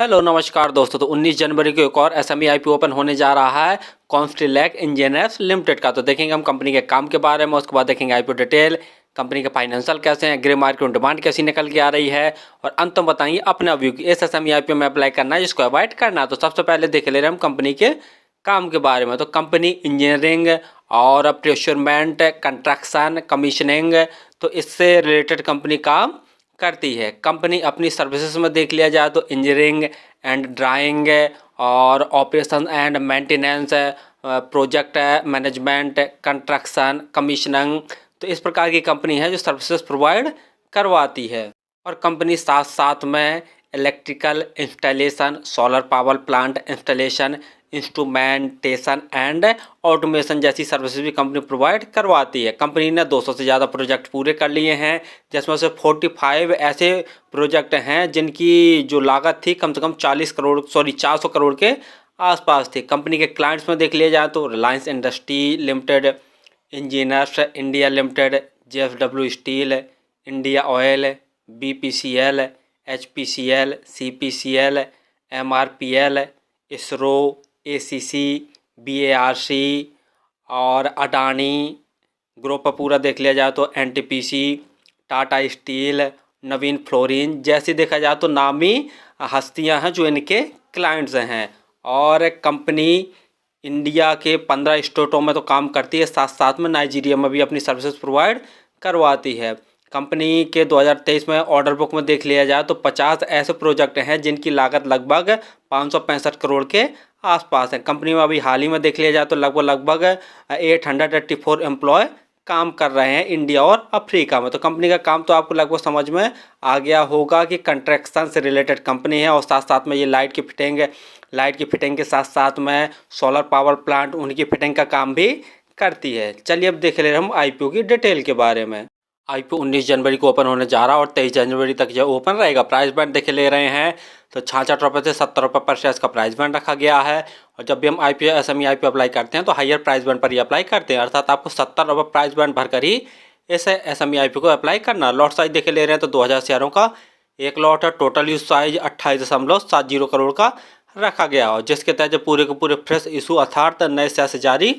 Hello नमस्कार दोस्तों। तो 19 जनवरी को एक और एसएमई आईपीओ ओपन होने जा रहा है कॉन्स्टेलेक इंजीनियर्स लिमिटेड का। तो देखेंगे हम कंपनी के काम के बारे में, उसके बाद देखेंगे आईपीओ डिटेल, कंपनी के फाइनेंशियल कैसे हैं, ग्रे मार्केट में डिमांड कैसी निकल के आ रही है, और अंत में बताइए अपना व्यू कि इस एसएमई आईपीओ में अप्लाई करना है जिसको अवॉइड करना है। तो सबसे पहले देख ले रहे हैं हम कंपनी के काम के बारे में। तो कंपनी इंजीनियरिंग और प्रोक्योरमेंट, कंस्ट्रक्शन, कमीशनिंग, तो इससे रिलेटेड कंपनी काम करती है। कंपनी अपनी सर्विसेज में देख लिया जाए तो इंजीनियरिंग एंड ड्राइंग और operation and maintenance, project management, construction, commissioning, तो इस प्रकार की कंपनी है जो सर्विसेज प्रोवाइड करवाती है। और कंपनी साथ साथ में electrical installation, solar power plant installation, instrumentation and automation जैसी सर्विसेज भी कंपनी प्रोवाइड करवाती है। कंपनी ने 200 से ज़्यादा प्रोजेक्ट पूरे कर लिए हैं, जिसमें से 45 ऐसे प्रोजेक्ट हैं जिनकी जो लागत थी कम से कम 400 करोड़ के आसपास थी। कंपनी के क्लाइंट्स में देख लिया जाए तो Reliance industry limited, engineers India limited, JSW steel, India oil, BPCL, HPCL, CPCL, MRPL, ISRO, ACC, BARC और अडानी ग्रुप पर पूरा देख लिया जाए तो एनटीपीसी, टाटा स्टील, नवीन फ्लोरिन जैसी देखा जाए तो नामी हस्तियां हैं जो इनके क्लाइंट्स हैं। और कंपनी इंडिया के 15 स्टेटों में तो काम करती है, साथ साथ में नाइजीरिया में भी अपनी सर्विसेज प्रोवाइड करवाती है। कंपनी के 2023 में ऑर्डर बुक में देख लिया जाए तो 50 ऐसे प्रोजेक्ट हैं जिनकी लागत लगभग 565 करोड़ के आसपास है। कंपनी में अभी हाल ही में देख लिया जाए तो लगभग 884 एम्प्लॉय काम कर रहे हैं इंडिया और अफ्रीका में। तो कंपनी का काम तो आपको लगभग समझ में आ गया होगा कि कंस्ट्रक्शन से रिलेटेड कंपनी है, और साथ साथ में ये लाइट की फिटिंग के साथ साथ में सोलर पावर प्लांट उनकी फिटिंग का काम भी करती है। चलिए अब देख ले रहे हम आईपीओ की डिटेल के बारे में। आईपीओ 19 जनवरी को ओपन होने जा रहा है और 23 जनवरी तक जो ओपन रहेगा। प्राइस बैंड देख ले रहे हैं तो 66 रुपये से 70 रुपये पर शेयर का प्राइस बैंड रखा गया है। और जब भी हम आईपीओ एसएमई आईपीओ अप्लाई करते हैं तो हायर प्राइस बैंड पर ही अप्लाई करते हैं, अर्थात आपको 70 रुपये प्राइस बैंड भरकर ही इस एसएमई आईपीओ को अप्लाई करना। लॉट साइज देख ले रहे हैं तो 2000 शेयरों का एक लॉट है। टोटल यूज साइज 28.70 करोड़ का रखा गया और जिसके तहत जो पूरे के पूरे फ्रेश इशू अर्थात नए शेयर से जारी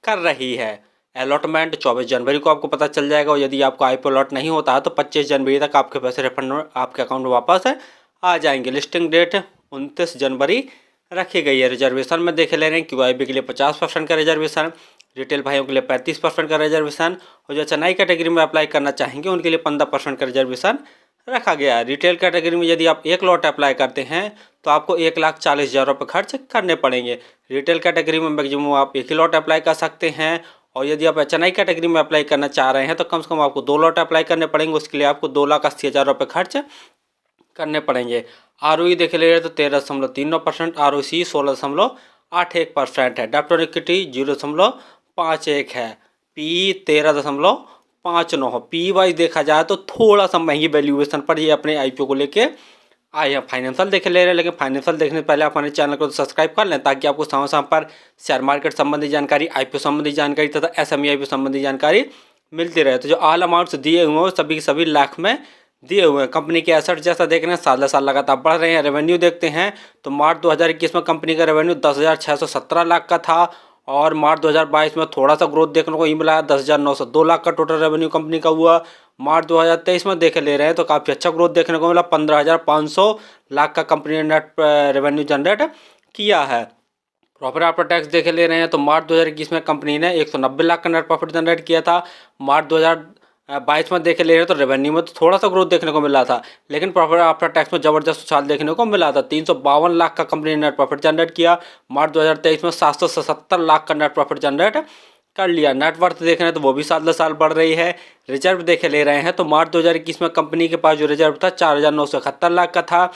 कर रही है। अलॉटमेंट 24 जनवरी को आपको पता चल जाएगा, और यदि आपको आईपीओ अलॉट नहीं होता है तो 25 जनवरी तक आपके पैसे रिफंड आपके अकाउंट में वापस आ जाएंगे। लिस्टिंग डेट 29 जनवरी रखी गई है। रिजर्वेशन में देख ले रहे हैं क्यूआईबी के लिए 50% का रिजर्वेशन, रिटेल भाइयों के लिए 35% का रिजर्वेशन, और जो चेन्नई कैटेगरी में अप्लाई करना चाहेंगे उनके लिए 15% का रिजर्वेशन रखा गया है। रिटेल कैटेगरी में यदि आप एक लॉट अप्लाई करते हैं तो आपको 1,40,000 रुपये खर्च करने पड़ेंगे। रिटेल कैटेगरी में मैक्सिमम आप एक ही लॉट अप्लाई कर सकते हैं, और यदि आप चेन्नई कैटेगरी में अप्लाई करना चाह रहे हैं तो कम से कम आपको 2 लॉट अप्लाई करने पड़ेंगे। उसके लिए आपको 2,80,000 रुपये खर्च करने पड़ेंगे। आरओई देख ले रहे तो 13.39%, आरओसी 16.81% है, डेब्ट इक्विटी 0.51 है, पी 13.59 है। पी वाइज देखा जाए तो थोड़ा सा महंगी वैल्यूएशन पर ये अपने आईपीओ को लेके आए हैं। फाइनेंशियल देख ले रहे हैं, लेकिन फाइनेंशियल देखने से पहले आप हमारे चैनल को सब्सक्राइब कर लें ताकि आपको समय समय पर शेयर मार्केट संबंधी जानकारी, आईपीओ संबंधी जानकारी तथा एसएमई आईपीओ संबंधी जानकारी मिलती रहे। तो जो ऑल अमाउंट्स दिए हुए हैं सभी सभी लाख में दिए हुए हैं। कंपनी के एसेट जैसा देख रहे हैं साल साल लगातार बढ़ रहे हैं। रेवेन्यू देखते हैं तो मार्च 2021 में कंपनी का रेवेन्यू 10,617 लाख का था, और मार्च 2022 में थोड़ा सा ग्रोथ देखने को ही मिला, 10,902 लाख का टोटल रेवेन्यू कंपनी का हुआ। मार्च 2023 में देख ले रहे हैं तो काफ़ी अच्छा ग्रोथ देखने को मिला, 15,500 लाख का कंपनी ने नेट रेवेन्यू जनरेट किया है। प्रॉफिट आफ्टर टैक्स देख ले रहे हैं तो मार्च 2021 में कंपनी ने 190 लाख का नेट प्रॉफिट जनरेट किया था। मार्च 2022 में देख ले रहे हैं तो रेवेन्यू में तो थोड़ा सा ग्रोथ देखने को मिला था, लेकिन प्रॉफिट आफ्टर टैक्स में जबरदस्त उछाल देखने को मिला था। 352 लाख का कंपनी ने नेट प्रॉफिट जनरेट किया। मार्च 2023 में 777 लाख का नेट प्रॉफिट जनरेट कर लिया। नेटवर्थ देख रहे हैं तो वो भी साल साल बढ़ रही है। रिजर्व देखे ले रहे हैं तो मार्च 2021 में कंपनी के पास जो रिजर्व था 4,971 लाख का था,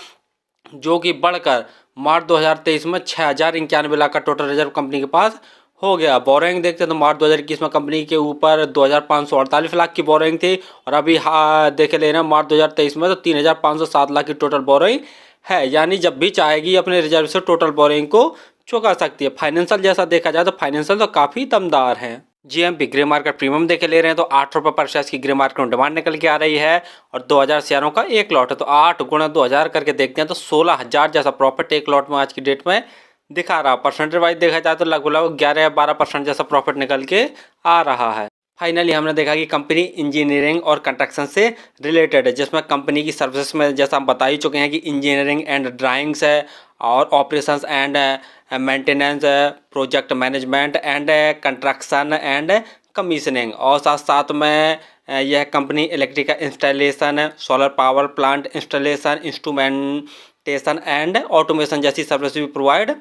जो कि बढ़कर मार्च 2023 में 6,091 लाख का टोटल रिजर्व कंपनी के पास हो गया। बोरिंग देखते हैं तो मार्च 2021 में कंपनी के ऊपर 2,548 लाख की बोरिंग थी, और अभी देखे ले रहे हैं मार्च 2023 में तो 3,507 लाख की टोटल बोरिंग है, यानी जब भी चाहेगी अपने रिजर्व से टोटल बोरिंग को चुका सकती है। फाइनेंशियल जैसा देखा जाए तो फाइनेंशियल तो काफ़ी दमदार हैं। जीएमपी ग्रे मार्केट प्रीमियम देखे ले रहे हैं तो 8 रुपये पर शेयर की ग्रे मार्केट में डिमांड निकल के आ रही है और 2000 शेयरों का एक लॉट है, तो 8 गुणा 2000 करके देखते हैं तो 16,000 जैसा प्रॉफिट एक लॉट में आज की डेट में दिखा रहा। परसेंटेज वाइज देखा जाए तो लगभग 11 या 12% जैसा प्रॉफिट निकल के आ रहा है। फाइनली हमने देखा कि कंपनी इंजीनियरिंग और कंस्ट्रक्शन से रिलेटेड है, जिसमें कंपनी की सर्विसेज में जैसा हम बता ही चुके हैं कि इंजीनियरिंग एंड ड्राइंग्स है और operations and maintenance, project management and construction and commissioning, और साथ साथ में यह company electrical installation, solar power plant installation, instrumentation and automation जैसी सर्विस भी प्रोवाइड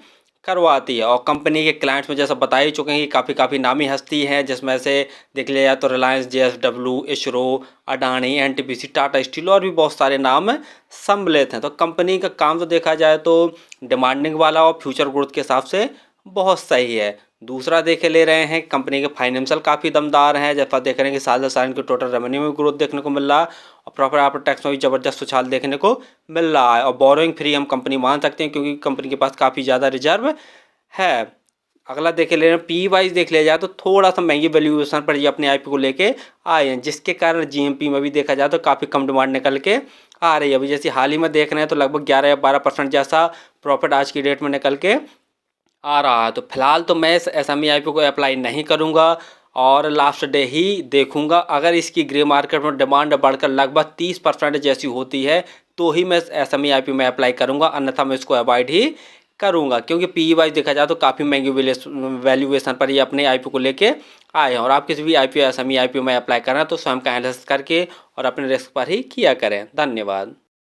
करवाती है। और कंपनी के क्लाइंट्स में जैसा बता ही चुके हैं कि काफ़ी नामी हस्ती हैं, जिसमें से देख लिया जाए तो Reliance, JSW, ISRO, Adani, NTPC, Tata steel और भी बहुत सारे नाम सम्मिलित हैं। तो कंपनी का काम तो देखा जाए तो डिमांडिंग वाला और फ्यूचर ग्रोथ के हिसाब से बहुत सही है। दूसरा देखे ले रहे हैं कंपनी के फाइनेंशियल काफ़ी दमदार हैं, जैसा देख रहे हैं कि साल दर साल इनके टोटल रेवेन्यू में ग्रोथ देखने को मिल रहा है और प्रॉफिट आफ्टर टैक्स में भी ज़बरदस्त उछाल देखने को मिल रहा है। और बोरोइंग फ्री हम कंपनी मान सकते हैं क्योंकि कंपनी के पास काफ़ी ज़्यादा रिजर्व है। अगला देखे ले रहे हैं पी वाइज देख लिया जाए तो थोड़ा सा महंगी वैल्यूएशन पर ये अपने आईपीओ को लेके आए हैं, जिसके कारण जीएमपी में भी देखा जाए तो काफ़ी कम डिमांड निकल के आ रही है। अभी जैसे हाल ही में देख रहे हैं तो लगभग 11 या 12% जैसा प्रॉफिट आज की डेट में निकल के आ रहा है। तो फिलहाल तो मैं इस SME आईपीओ को अप्लाई नहीं करूंगा और लास्ट डे ही देखूंगा। अगर इसकी ग्रे मार्केट में डिमांड बढ़कर लगभग 30% जैसी होती है तो ही मैं SME आईपीओ में अप्लाई करूंगा, अन्यथा मैं इसको अवॉइड ही करूंगा, क्योंकि पी वाइज देखा जाए तो काफ़ी महंगी वैल्यूएशन पर ये अपने आईपीओ को लेके आए हैं। और आप किसी भी आईपीओ SME आईपीओ में अप्लाई करना तो स्वयं का एनालिसिस करके और अपने रिस्क पर ही किया करें। धन्यवाद।